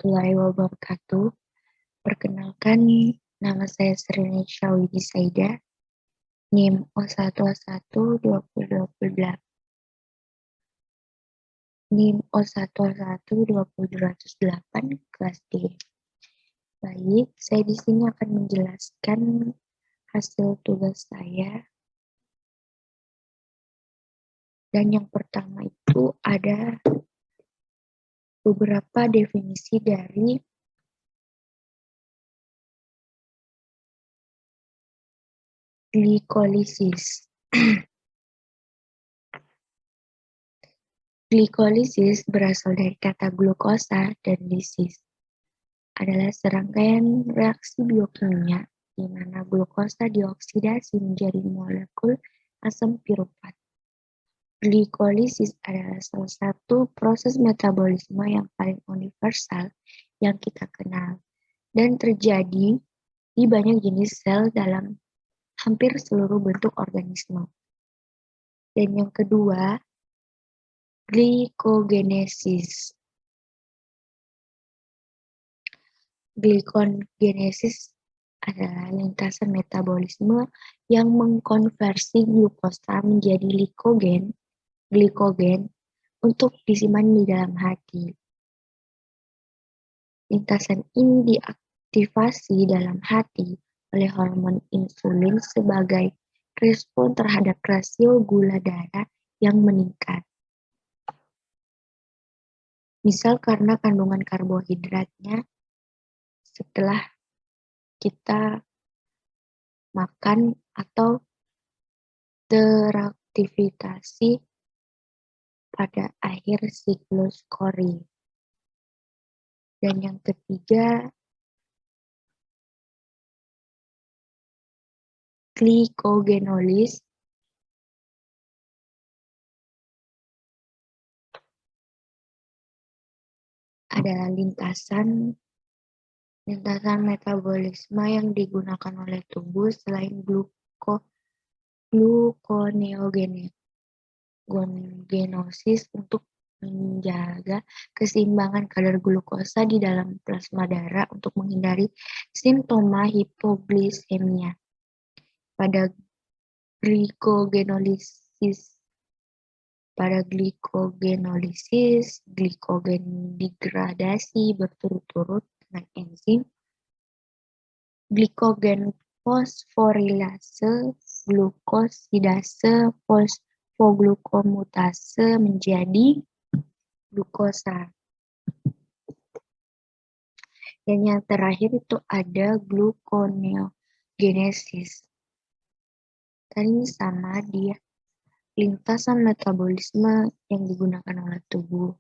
warahmatullahi wabarakatuh. Perkenalkan, nama saya Srini Syawidi Saida, NIM O1012028, NIM O1012008, kelas D. Baik, saya di sini akan menjelaskan hasil tugas saya. Dan yang pertama itu ada beberapa definisi dari glikolisis. Glikolisis berasal dari kata glukosa dan lisis. Adalah serangkaian reaksi biokimia di mana glukosa dioksidasi menjadi molekul asam piruvat. Glikolisis adalah salah satu proses metabolisme yang paling universal yang kita kenal dan terjadi di banyak jenis sel dalam hampir seluruh bentuk organisme. Dan yang kedua, glikogenesis. Glikogenesis adalah lintasan metabolisme yang mengkonversi glukosa menjadi glikogen untuk disimpan di dalam hati. Lintasan ini diaktifasi dalam hati oleh hormon insulin sebagai respon terhadap rasio gula darah yang meningkat. Misal karena kandungan karbohidratnya setelah kita makan atau teraktivasi pada akhir siklus Cori. Dan yang ketiga, glikogenolis adalah lintasan metabolisme yang digunakan oleh tubuh selain gluconeogenosis untuk menjaga keseimbangan kadar glukosa di dalam plasma darah untuk menghindari simptoma hipoglisemia. Pada glikogenolysis, glikogen degradasi berturut-turut dengan enzim glikogen fosforilase, glukosidase, fosfoglukomutase menjadi glukosa. Dan yang terakhir itu ada gluconeogenesis. Tadi sama dia lintasan metabolisme yang digunakan oleh tubuh.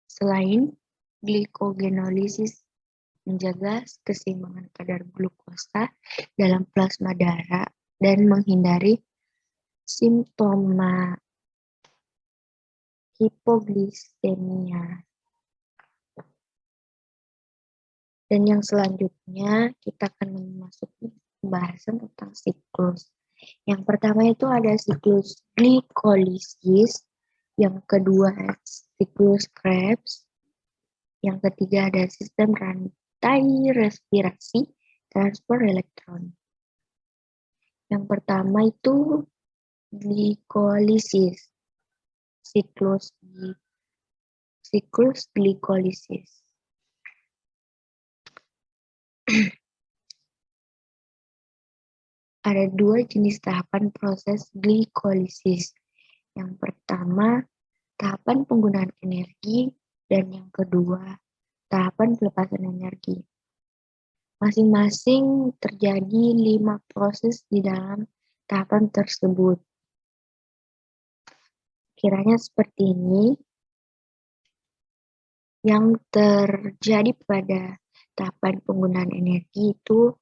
Selain glikogenolysis menjaga keseimbangan kadar glukosa dalam plasma darah dan menghindari simptoma hipoglisemia. Dan yang selanjutnya kita akan memasuki pembahasan tentang siklus. Yang pertama itu ada siklus glikolisis, yang kedua siklus Krebs, yang ketiga ada sistem rantai respirasi transport elektron. Yang pertama itu glikolisis, siklus glikolisis. Ada dua jenis tahapan proses glikolisis. Yang pertama, tahapan penggunaan energi, dan yang kedua, tahapan pelepasan energi. Masing-masing terjadi 5 proses di dalam tahapan tersebut. Kiranya seperti ini. Yang terjadi pada tahapan penggunaan energi itu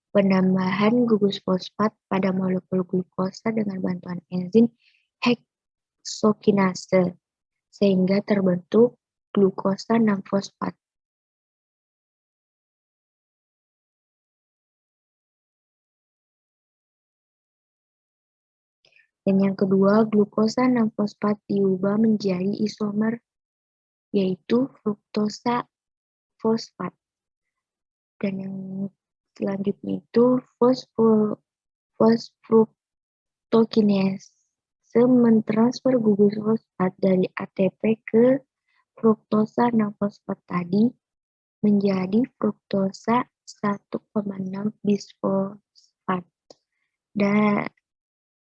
penambahan gugus fosfat pada molekul glukosa dengan bantuan enzim heksokinase sehingga terbentuk glukosa 6-fosfat. Dan yang kedua, glukosa 6-fosfat diubah menjadi isomer yaitu fruktosa fosfat. Dan yang selanjutnya itu fosfruktokinase mentransfer gugus fosfat dari ATP ke fruktosa 6 fosfat tadi menjadi fruktosa 1,6 bisfosfat. Dan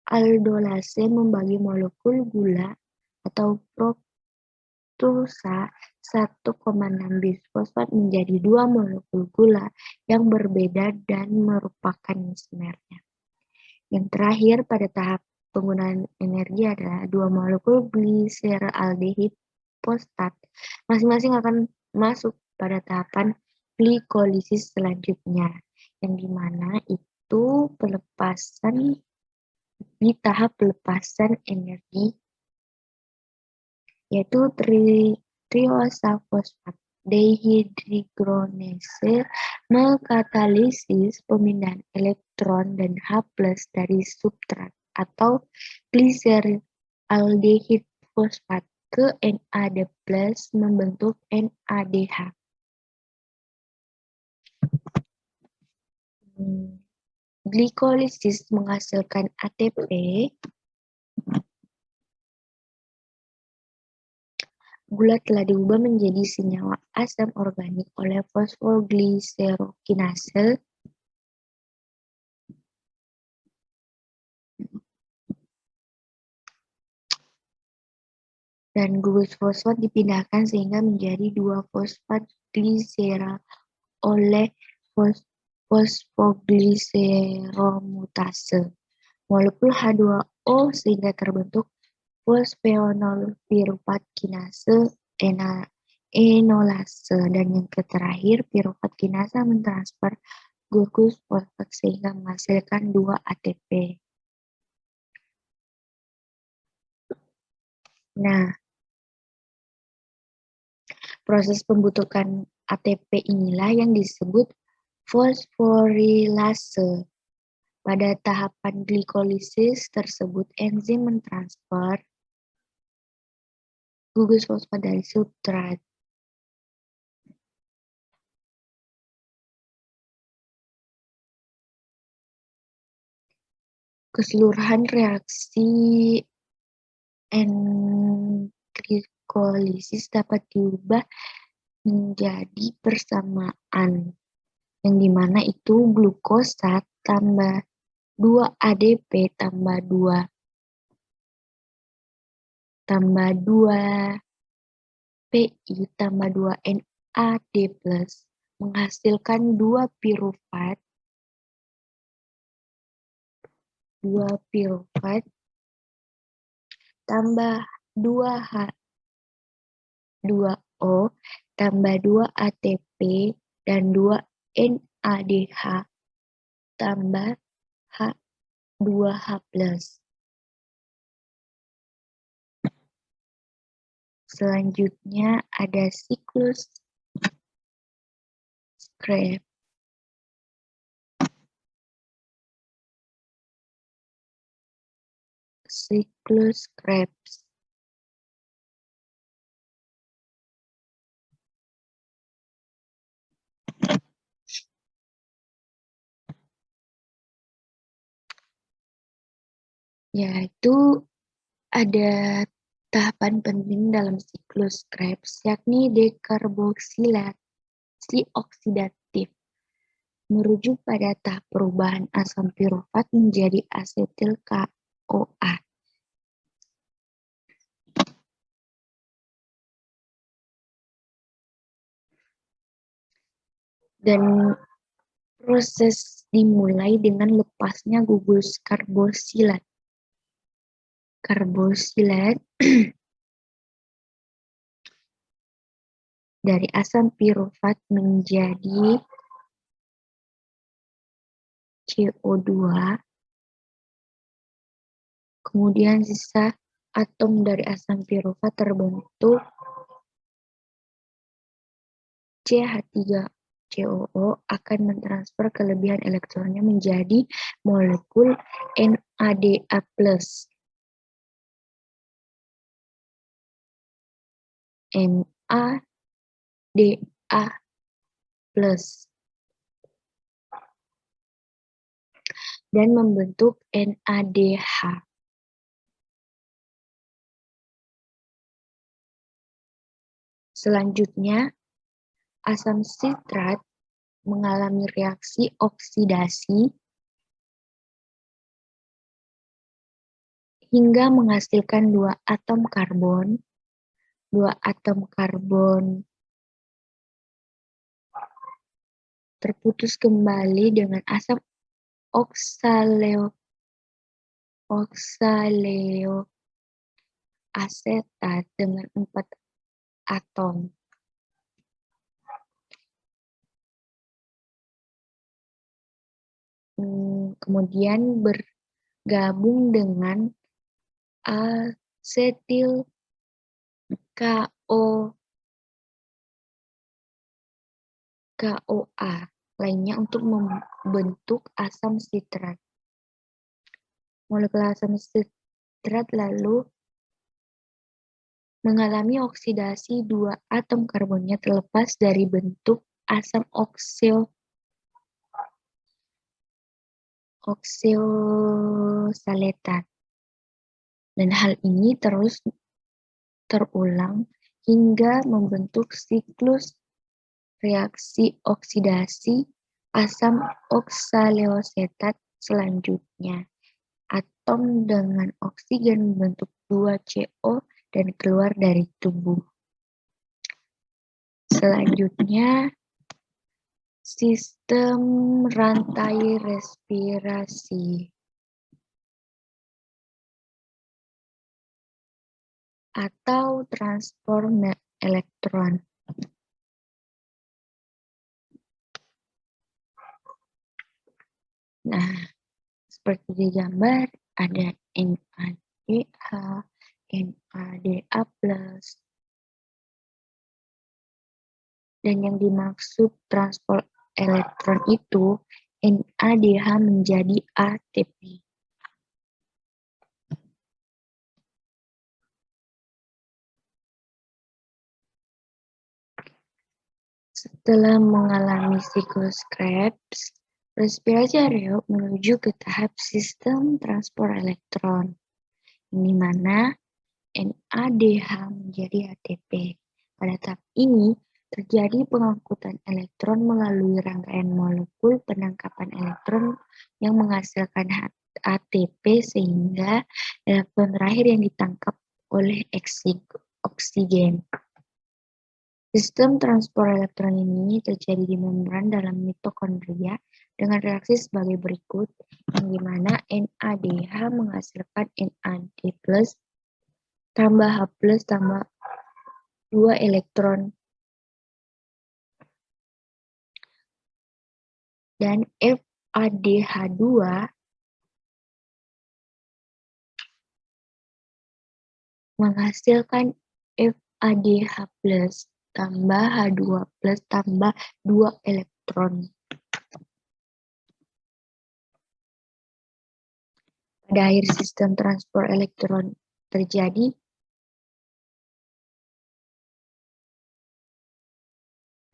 aldolase membagi molekul gula atau fruktosa 1,6 bisfosfat menjadi dua molekul gula yang berbeda dan merupakan isomernya. Yang terakhir pada tahap penggunaan energi adalah dua molekul gliseraldehid fosfat. Masing-masing akan masuk pada tahapan glikolisis selanjutnya, yang dimana itu pelepasan di tahap pelepasan energi, yaitu triosa fosfat dehidrogenase mengkatalisis pemindahan elektron dan H+ dari substrat atau gliseraldehid fosfat ke NAD+ membentuk NADH. Glikolisis menghasilkan ATP. Gula telah diubah menjadi senyawa asam organik oleh fosfogliserokinase dan gugus fosfat dipindahkan sehingga menjadi 2-fosfat glisera oleh fosfogliseromutase molekul H2O sehingga terbentuk fosfenol piruvat kinase enolase, dan yang terakhir piruvat kinase mentransfer gugus fosfat sehingga menghasilkan 2 ATP. Nah, proses pembentukan ATP inilah yang disebut fosforilase. Pada tahapan glikolisis tersebut, enzim mentransfer gugus fosfat dari substrat. Keseluruhan reaksi glikolisis dapat diubah menjadi persamaan, yang dimana itu glukosa tambah 2 ADP tambah 2 PI tambah 2 NAD+ menghasilkan 2 piruvat tambah 2H2O tambah 2 ATP dan 2 NADH tambah H2H+. Selanjutnya ada siklus Krebs. Siklus Krebs. Yaitu ada tahapan penting dalam siklus Krebs, yakni dekarboksilasi oksidatif, merujuk pada tahap perubahan asam piruvat menjadi asetil CoA. Dan proses dimulai dengan lepasnya gugus karbosilat dari asam piruvat menjadi CO2, kemudian sisa atom dari asam piruvat terbentuk CH3COO akan mentransfer kelebihan elektronnya menjadi molekul NADA+. NADH+ dan membentuk NADH. Selanjutnya, asam sitrat mengalami reaksi oksidasi hingga menghasilkan dua atom karbon. Dua atom karbon terputus kembali dengan asam oksaleoasetat dengan 4 atom. Kemudian bergabung dengan asetil KOA lainnya untuk membentuk asam sitrat. Molekul asam sitrat lalu mengalami oksidasi dua atom karbonnya terlepas dari bentuk asam okseosaletat. Dan hal ini terus terulang hingga membentuk siklus reaksi oksidasi asam oksaleosetat selanjutnya. Atom dengan oksigen membentuk 2CO dan keluar dari tubuh. Selanjutnya, sistem rantai respirasi atau transport elektron. Nah, seperti di gambar ada NADH, NADA+, dan yang dimaksud transport elektron itu NADH menjadi ATP. Setelah mengalami siklus Krebs, respirasi aerob menuju ke tahap sistem transport elektron, di mana NADH menjadi ATP. Pada tahap ini, terjadi pengangkutan elektron melalui rangkaian molekul penangkapan elektron yang menghasilkan ATP sehingga elektron terakhir yang ditangkap oleh oksigen. Sistem transport elektron ini terjadi di membran dalam mitokondria dengan reaksi sebagai berikut, yang dimana NADH menghasilkan NAD+, tambah H+, tambah 2 elektron, dan FADH2 menghasilkan FADH+, tambah H2+, tambah 2 elektron. Pada akhir sistem transport elektron terjadi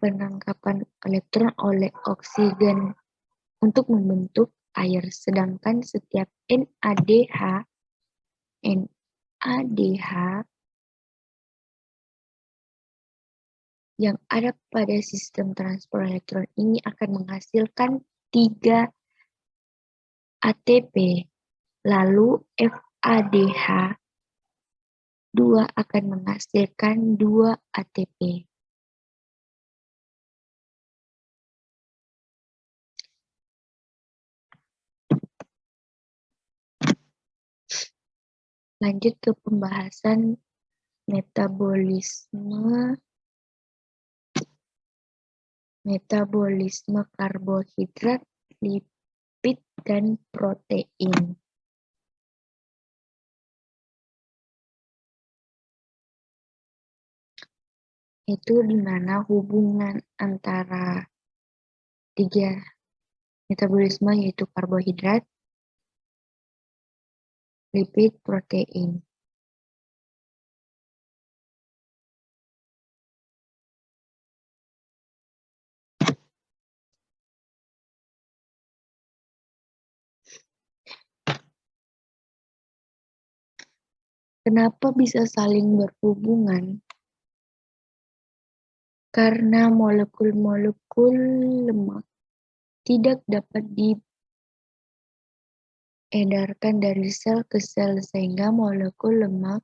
penangkapan elektron oleh oksigen untuk membentuk air, sedangkan setiap NADH yang ada pada sistem transport elektron ini akan menghasilkan 3 ATP, lalu FADH2 akan menghasilkan 2 ATP. Lanjut ke pembahasan metabolisme karbohidrat, lipid, dan protein. Itu di mana hubungan antara 3 metabolisme yaitu karbohidrat, lipid, protein. Kenapa bisa saling berhubungan? Karena molekul-molekul lemak tidak dapat diedarkan dari sel ke sel sehingga molekul lemak